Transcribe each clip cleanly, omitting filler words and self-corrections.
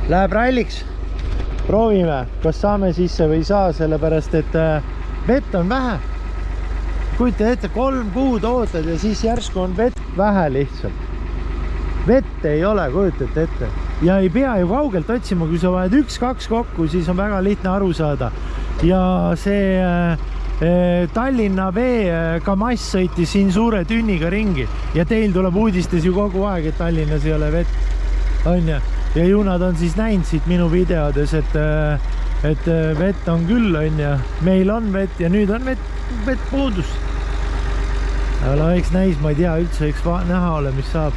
läheb ralliks. Proovime, kas saame sisse või ei saa, sellepärast et vett on vähe. Kujuta ette, 3 kuud ootad ja siis järsku on vett vähe lihtsalt. Vett ei ole, kujutate ette. Ja ei pea ju kaugelt otsima, kui sa vahed 1-2 kokku, siis on väga lihtne aru saada. Ja see Tallinna vee Kamass sõitis siin suure tünniga ringi ja teil tuleb uudistes ju kogu aeg, et Tallinnas ei ole vett, on ja ju nad on siis näinud siit minu videodes, et vett on küll, on ja meil on vett ja nüüd on vett puudus. Aga eks näis, ma ei tea üldse, eks näha ole, mis saab,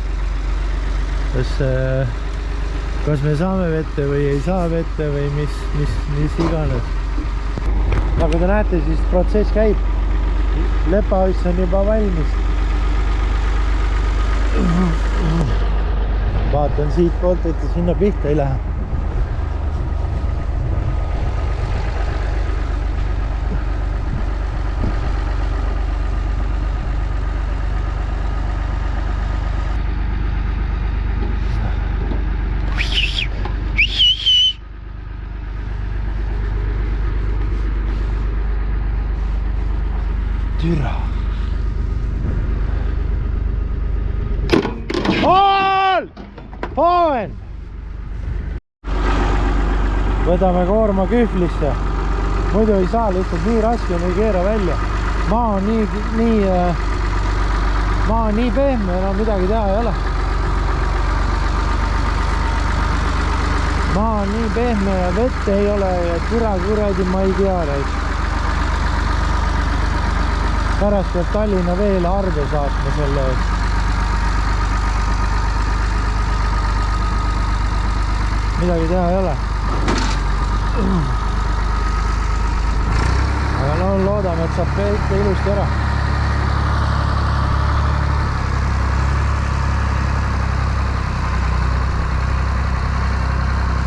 kas me saame vette või ei saa vette või mis iganes. Nagu te näete, siis protsess käib. Lepaüss on juba valmis. Vaatan siit poolt, et sinna pihta ei lähe. Türa. Hooven! Võtame koorma kühvlisse. Muidu ei saa, lihtsalt nii raske on, ei keera välja. Maa on nii pehme, enam midagi teha ei ole. Maa on nii pehme ja vett ei ole ja kuradi ma ei tea. Pärast peab Tallinna veele arve saatma selle eest. Midagi teha ei ole. Aga no loodame, et saab ikka ilusti ära.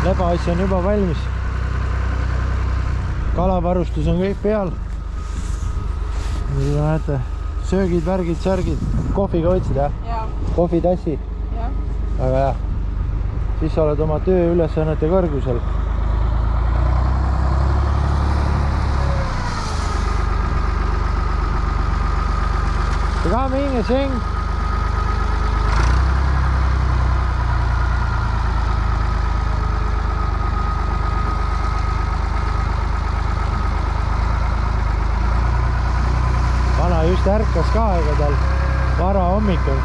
Lebaasja on juba valmis. Kalavarustus on kõik peal. Nüüd näete, söögid, värgid, särgid. Kohviga võtsid, jah? Jaa. Kohvitassi? Jah. Väga hea. Siis sa oled oma tööülesannete kõrgusel. Come in, sing. Vana just ärkas ka aega tal vara hommikul.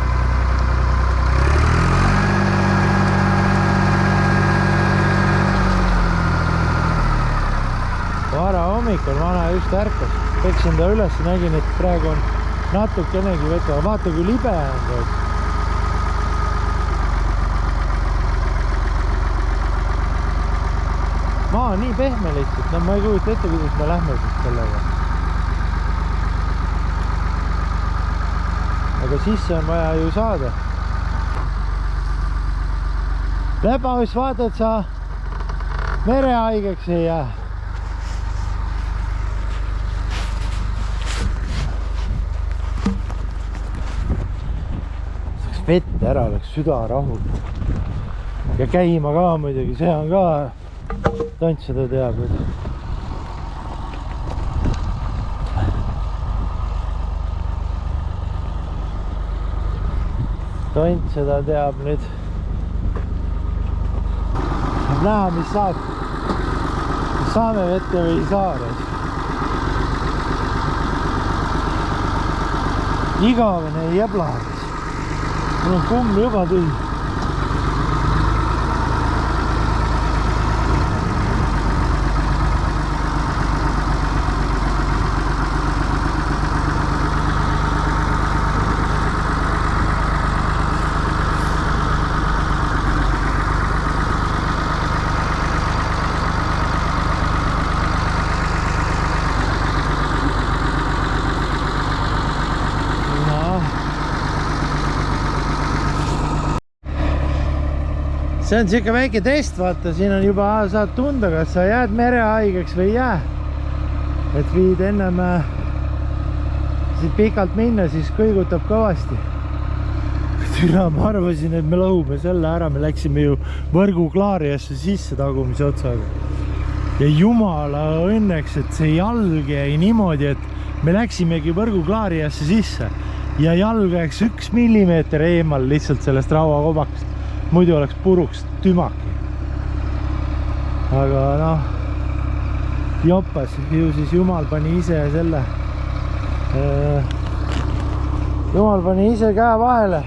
Vara hommikul vana just ärkas. Peksin ta üles, nägin, et praegu on natukenegi vett. Vaata, kui libe on. Maa on nii pehme lihtsalt. No, ma ei kujuta ette, kuidas me lähme siis sellega. Aga sisse on vaja ju saada. Lebaüss, vaata, et sa merehaigeks ei jää. Vett ära oleks süda rahul. Ja käima ka muidugi, see on ka tont seda teab. Tont seda teab nüüd. Saab näha, mis saab. Saame vette või ei saa. Igavene jebla. Mul on kumm juba tühi. See on siuke väike test, vaata, siin on juba saad tunda, kas sa jääd merehaigeks või ei jää. Et viid ennem siit pikalt minna, siis kõigutab kõvasti. Türa, ma arvasin, et me lõhume selle ära, me läksime ju võrguklaariasse sisse tagumise otsaga. Ja jumala õnneks, et see jalg jäi niimoodi, et me läksimegi võrguklaariasse sisse ja jalg jääks 1 millimeeter eemal lihtsalt sellest rauakobakast. Muidu oleks puruks tümaki. Aga noh, joppas, ju siis Jumal pani ise selle Jumal pani ise käe vahele.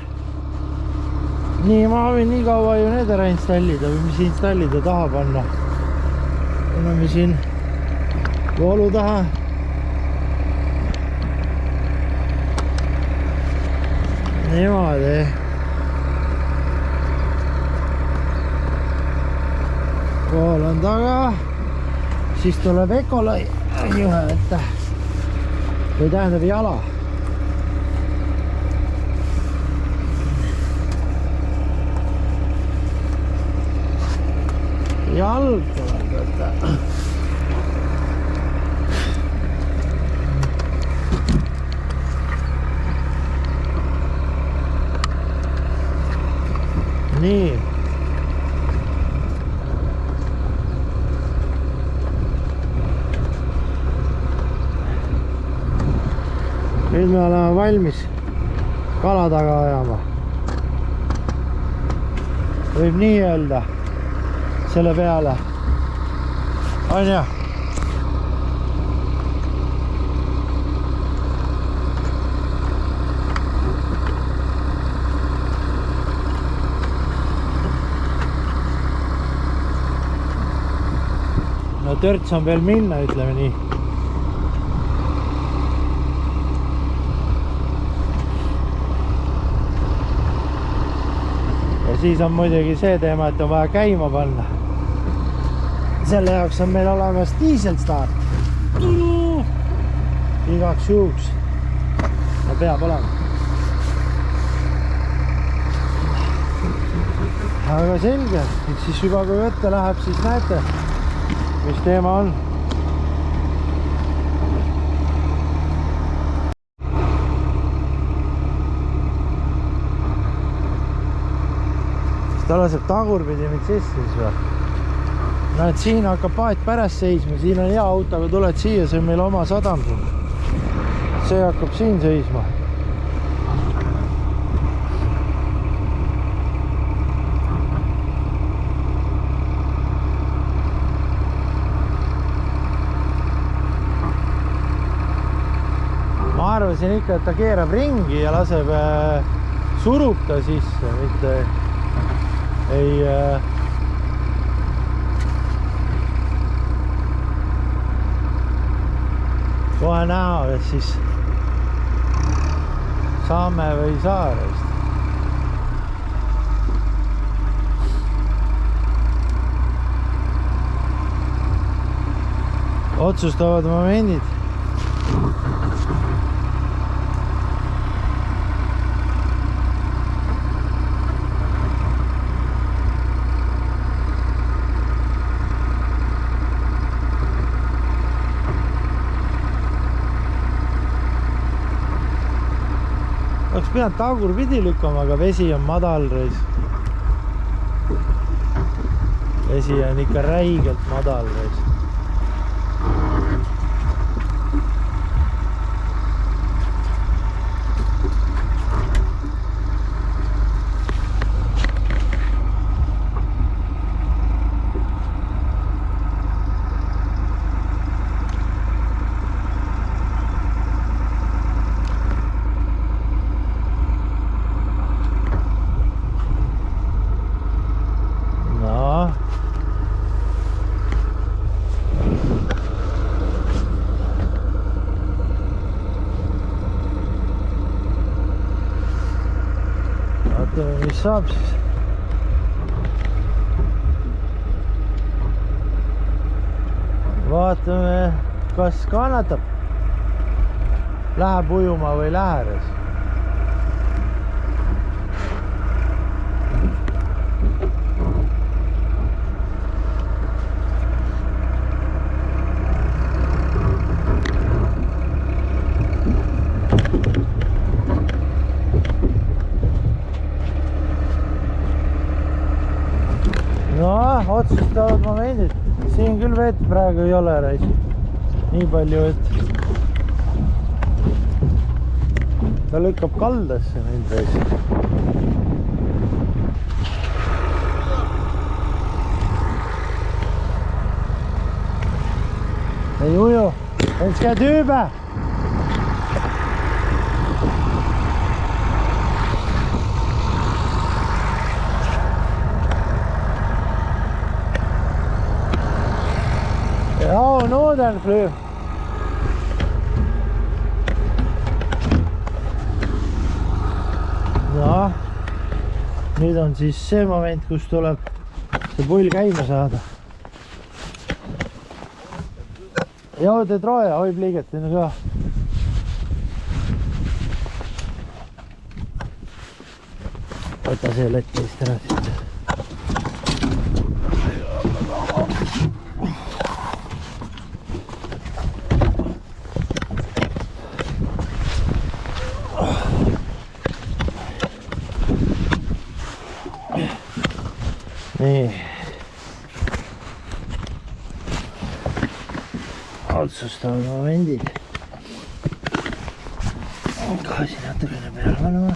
Nii, ma võin nii kaua ju need ära installida või mis installida taha panna. Paneme siin voolu taha. Niimoodi. Vool on taga. Siis tuleb Ecolai juhe ette. Või tähendab jala. Jalg tuleb võtta. Nii. Nüüd me oleme valmis kala taga ajama. Võib nii öelda selle peale. On ja? No törts on veel minna, ütleme nii. Ja siis on muidugi see teema, et on vaja käima panna. Selle jaoks on meil olemas diiselstart. Igaks juhuks. No peab olema. Aga selge, et siis juba kui võtta läheb, siis näete, mis teema on. Ta laseb tagurpidi mind sisse siis või? Näed, siin hakkab paat pärast seisma, siin on hea autoga, tuled siia, see on meil oma sadam siin. See hakkab siin seisma. Ma arvasin ikka, et ta keerab ringi ja laseb, surub ta sisse, mitte ei... kohe näha, et siis saame või ei saa. Otsustavad momendid. Oleks pidanud tagurpidi lükkama, aga vesi on madal reis. Vesi on ikka räigelt madal reis. Mis saab siis? Vaatame, kas kannatab. Läheb ujuma või läheres. otsustavad momendid. Siin küll vett praegu ei ole reis. Nii palju, et ta lükkab kaldasse mind reis. Ei uju, en ska duba. Ja, nå den flyr. Ja, nüüd on siis see moment, kus tuleb see pull käima saada. Ja, det drar jag. Oj, bliget. Den är bra. Võta see lettist ära siit. Nii. Otsustavad momendid. Gaasi natukene peale panema.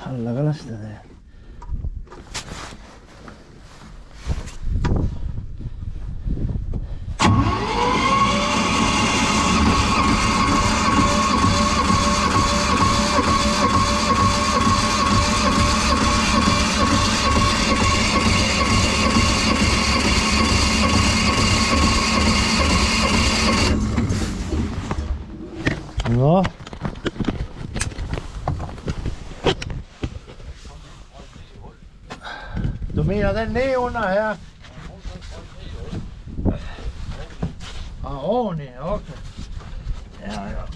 Alla ka lastada. No. Mina teen nii unna, jah. Nii, okei. Ja.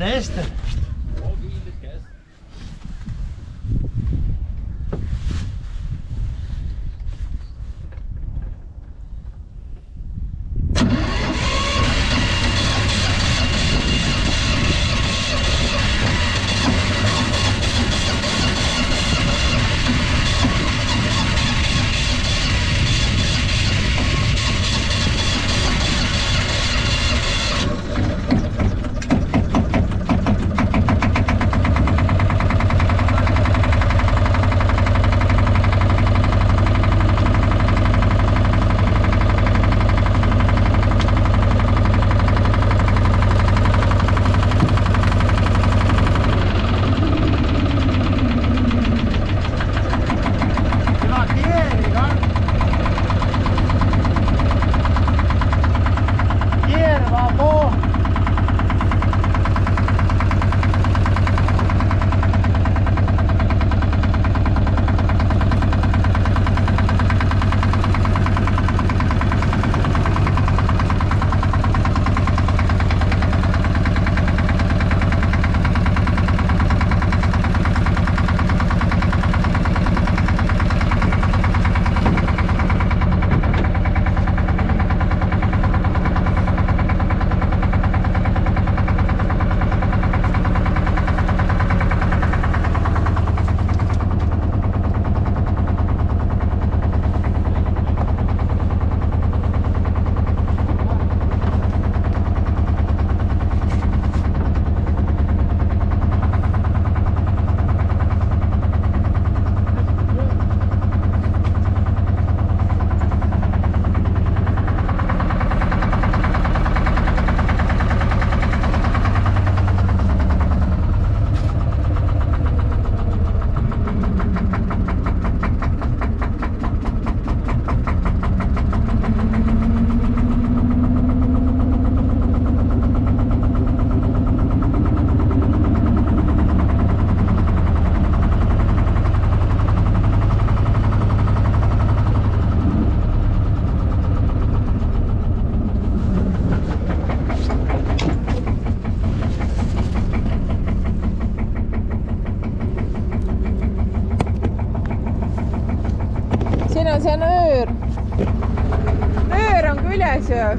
Nästa. väljas ja